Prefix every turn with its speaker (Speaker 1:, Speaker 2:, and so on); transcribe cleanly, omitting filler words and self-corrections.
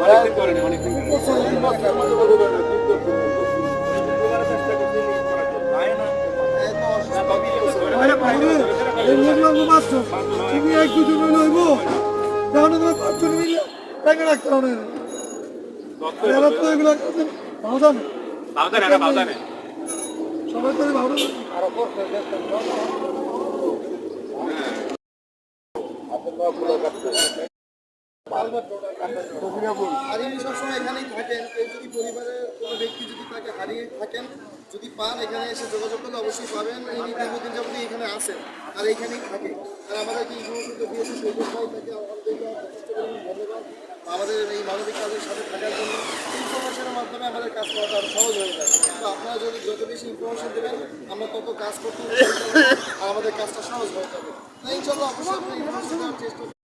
Speaker 1: অনেকদিন করেনি, অনেকদিন
Speaker 2: তুমি এক দুজন লইব তাহলে তোমার পাঁচজন মিলে টাকা রাখতে হবে এরা তো এগুলো ভালো জানে সবাই তো ভালো
Speaker 3: হারিয়ে সবসময় এখানেই থাকেন। কেউ যদি পরিবারের কোনো ব্যক্তি যদি তাকে হারিয়ে থাকেন, যদি পান এখানে এসে যোগাযোগ করলে অবশ্যই পাবেন। এই দীর্ঘদিন যাবতীয় এখানে আসেন আর এইখানেই থাকে। আর আমাদেরকে ইনফরমেশনটা দিয়েছে সৈকত ভাই, তাকে আলহামদুলিল্লাহ যথেষ্ট পরিমাণ ধন্যবাদ আমাদের এই মানবিক কাজের সাথে থাকার জন্য। ইনফরমেশনের মাধ্যমে আমাদের কাজ করাটা আরও সহজ হয়ে যায়। তো আপনারা যদি যত বেশি ইনফরমেশন দেবেন আমরা তত কাজ করতে আর আমাদের কাজটা সহজ হয়ে যাবে। ইনশাল্লাহ অবশ্যই আমরা ইনফরমেশন দেওয়ার চেষ্টা